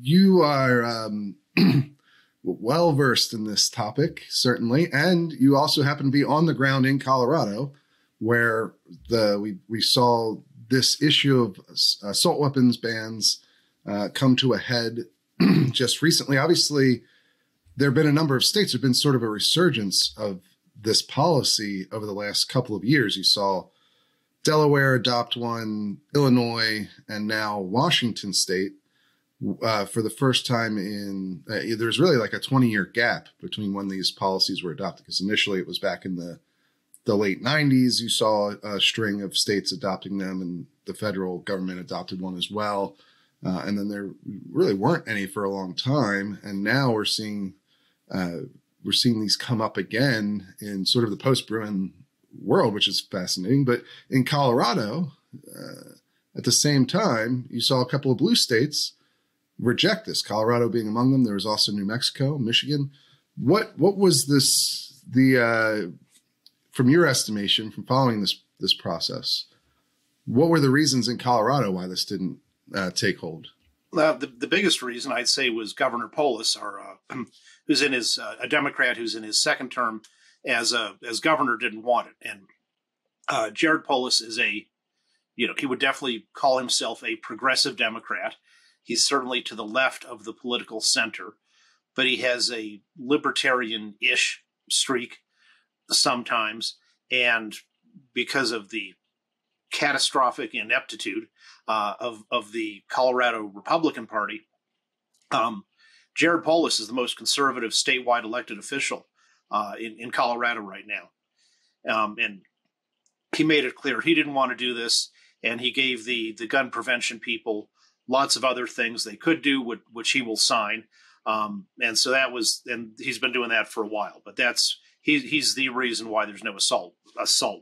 you are well versed in this topic, certainly, and you also happen to be on the ground in Colorado, where we saw this issue of assault weapons bans come to a head just recently. Obviously, there have been a number of states. There's been sort of a resurgence of this policy over the last couple of years. You saw Delaware adopt one, Illinois, and now Washington State. For the first time there's really like a 20-year gap between when these policies were adopted, because initially it was back in the late 90s. You saw a string of states adopting them, and the federal government adopted one as well. And then there really weren't any for a long time. And now we're seeing these come up again in sort of the post-Bruin world, which is fascinating. But in Colorado, at the same time, you saw a couple of blue states reject this, Colorado being among them. There was also New Mexico, Michigan. What was from your estimation, from following this process, what were the reasons in Colorado why this didn't take hold? The biggest reason, I'd say, was Governor Polis, who's in a Democrat who's in his second term as governor, didn't want it. And Jared Polis is he would definitely call himself a progressive Democrat. He's certainly to the left of the political center, but he has a libertarian-ish streak sometimes. And because of the catastrophic ineptitude of the Colorado Republican Party, Jared Polis is the most conservative statewide elected official in Colorado right now. And he made it clear he didn't want to do this, and he gave the gun prevention people lots of other things they could do, which he will sign. And so and he's been doing that for a while, but he's the reason why there's no assault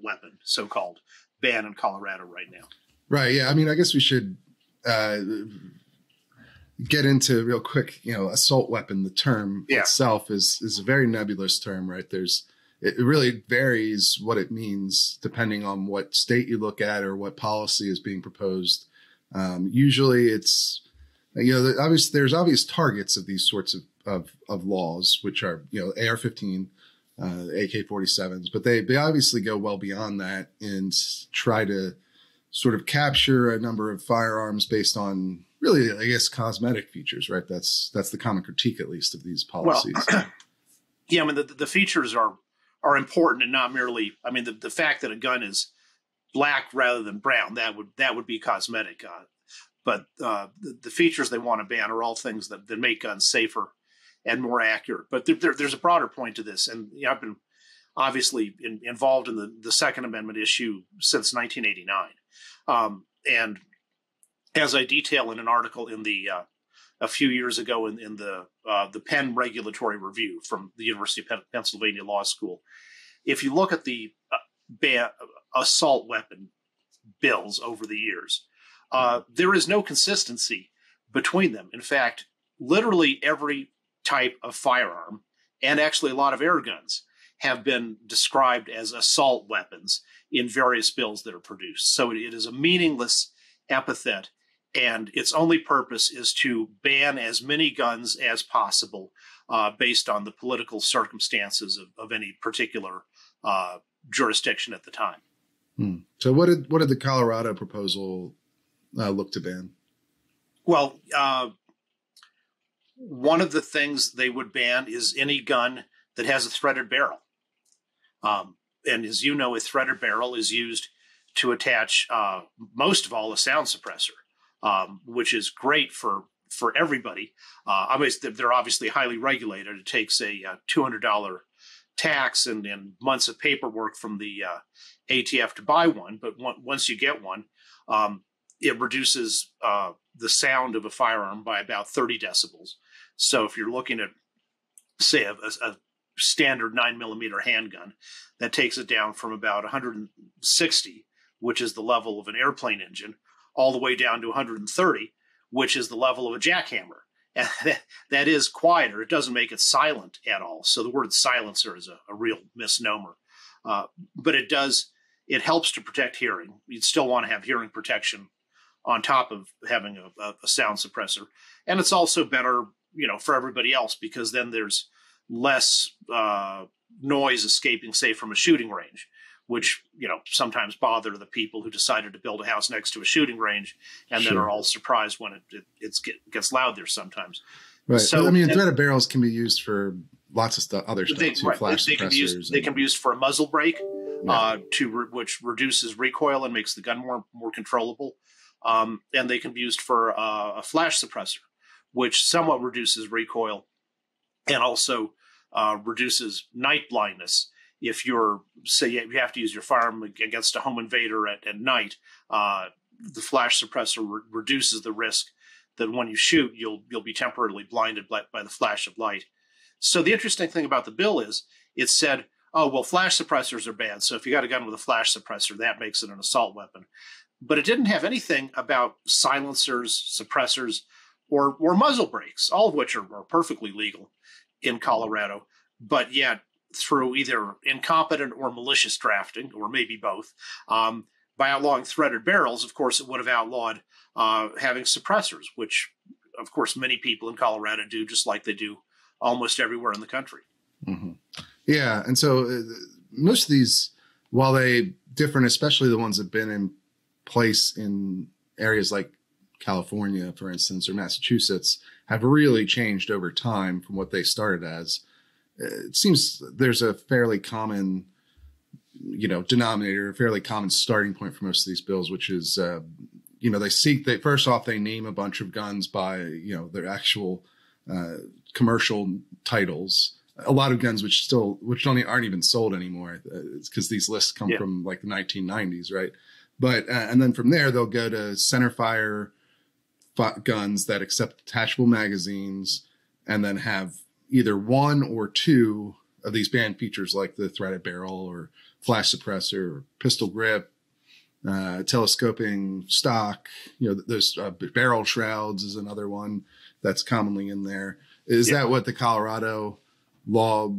weapon, so-called, ban in Colorado right now. Right. Yeah. I mean, I guess we should get into real quick, assault weapon. The term itself is a very nebulous term, right? It really varies what it means depending on what state you look at or what policy is being proposed. Usually it's, there's obvious targets of these sorts of laws, which are, AR-15, AK-47s, but they obviously go well beyond that and try to sort of capture a number of firearms based on really, I guess, cosmetic features, right? That's the common critique, at least, of these policies. Well, yeah, I mean, the features are important, and not merely, I mean, the fact that a gun is black rather than brown, that would be cosmetic. But the features they want to ban are all things that make guns safer and more accurate. But there's a broader point to this. And I've been obviously involved in the Second Amendment issue since 1989. And as I detail in an article in a few years ago in the Penn Regulatory Review from the University of Pennsylvania Law School, if you look at the assault weapon bills over the years, there is no consistency between them. In fact, literally every type of firearm, and actually a lot of air guns, have been described as assault weapons in various bills that are produced. So it is a meaningless epithet, and its only purpose is to ban as many guns as possible based on the political circumstances of any particular jurisdiction at the time. So what did the Colorado proposal look to ban? Well, one of the things they would ban is any gun that has a threaded barrel. And as you know, a threaded barrel is used to attach, most of all, a sound suppressor, which is great for everybody. They're obviously highly regulated. It takes a $200 tax and months of paperwork from the ATF to buy one. But once you get one, it reduces the sound of a firearm by about 30 decibels. So if you're looking at, say, a standard 9mm handgun, that takes it down from about 160, which is the level of an airplane engine, all the way down to 130, which is the level of a jackhammer. And that is quieter. It doesn't make it silent at all. So the word silencer is a real misnomer. But it helps to protect hearing. You'd still want to have hearing protection on top of having a sound suppressor. And it's also better, for everybody else, because then there's less noise escaping, say, from a shooting range, which, sometimes bother the people who decided to build a house next to a shooting range and then are all surprised when it gets loud there sometimes. Right. So, I mean, threaded barrels can be used for lots of stuff, other stuff too, flash suppressors. They can be used for a muzzle brake, which reduces recoil and makes the gun more controllable. And they can be used for a flash suppressor, which somewhat reduces recoil and also reduces night blindness. If you have to use your firearm against a home invader at night, the flash suppressor reduces the risk that when you shoot, you'll be temporarily blinded by the flash of light. So the interesting thing about the bill is it said, oh, well, flash suppressors are bad. So if you got a gun with a flash suppressor, that makes it an assault weapon. But it didn't have anything about silencers, suppressors, or muzzle brakes, all of which are perfectly legal in Colorado. But yet, through either incompetent or malicious drafting, or maybe both, by outlawing threaded barrels, of course, it would have outlawed having suppressors, which, of course, many people in Colorado do, just like they do almost everywhere in the country. Mm-hmm. Yeah. And so most of these, while they different, especially the ones that have been in place in areas like California, for instance, or Massachusetts, have really changed over time from what they started as. It seems there's a fairly common, denominator, a fairly common starting point for most of these bills, which is, first off, they name a bunch of guns by, their actual commercial titles. A lot of guns which aren't even sold anymore. It's because these lists come from like the 1990s, right? But and then from there they'll go to centerfire guns that accept detachable magazines, and then have either one or two of these banned features like the threaded barrel or flash suppressor or pistol grip, telescoping stock. Those barrel shrouds is another one that's commonly in there. Is that what the Colorado law,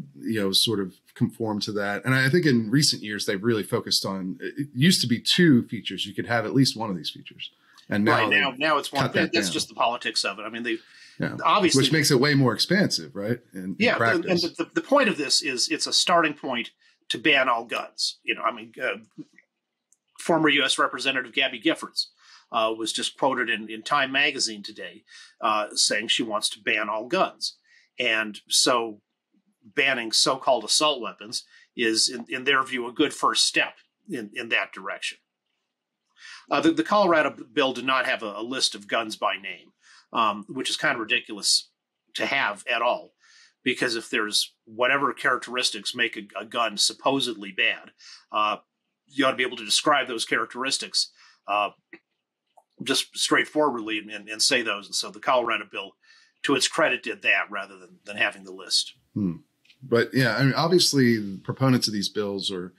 sort of conformed to that? And I think in recent years, they've really focused on, it used to be two features. You could have at least one of these features. And now it's one. That's just the politics of it. I mean, obviously, which makes it way more expansive, right? In practice. And the point of this is it's a starting point to ban all guns. Former U.S. Representative Gabby Giffords was just quoted in Time magazine today saying she wants to ban all guns. And so banning so-called assault weapons is, in their view, a good first step in that direction. The Colorado bill did not have a list of guns by name, which is kind of ridiculous to have at all, because if there's whatever characteristics make a gun supposedly bad, you ought to be able to describe those characteristics just straightforwardly and say those. And so the Colorado bill, to its credit, did that rather than having the list. But yeah, I mean, obviously proponents of these bills or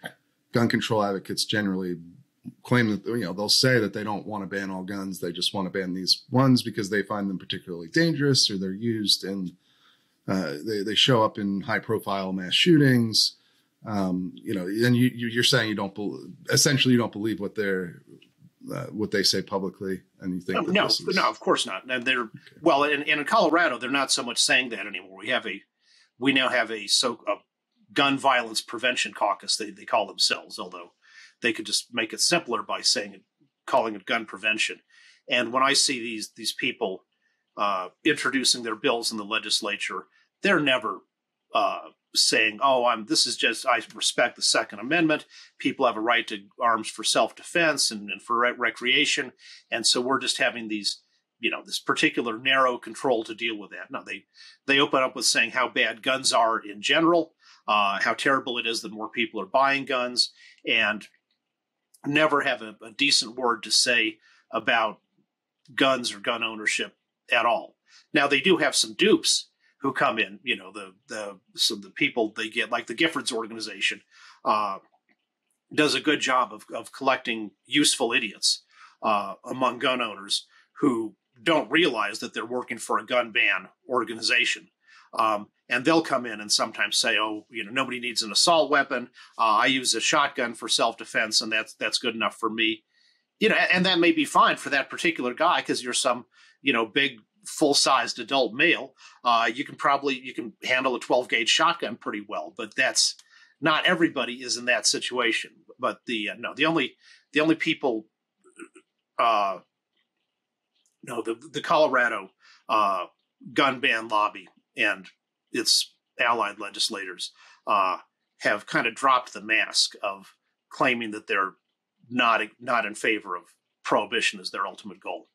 gun control advocates generally claim that, they'll say that they don't want to ban all guns. They just want to ban these ones because they find them particularly dangerous, or they're used and they show up in high profile mass shootings. And you're saying you don't believe what they say publicly, and you think no, of course not. And they're well, and in Colorado, they're not so much saying that anymore. We now have a gun violence prevention caucus. They call themselves, although they could just make it simpler by calling it gun prevention. And when I see these people introducing their bills in the legislature, they're never saying, this is just, I respect the Second Amendment. People have a right to arms for self-defense and for recreation. And so we're just having these, this particular narrow control to deal with that. No, they open up with saying how bad guns are in general, how terrible it is that more people are buying guns, and never have a decent word to say about guns or gun ownership at all. Now, they do have some dupes who come in, the people they get, like the Giffords organization, does a good job of collecting useful idiots among gun owners who don't realize that they're working for a gun ban organization. And they'll come in and sometimes say, nobody needs an assault weapon. I use a shotgun for self-defense, and that's good enough for me. and that may be fine for that particular guy because you're some, big full-sized adult male. You can handle a 12-gauge shotgun pretty well, but that's not everybody is in that situation. But the only people, the Colorado gun ban lobby and its allied legislators have kind of dropped the mask of claiming that they're not in favor of prohibition as their ultimate goal.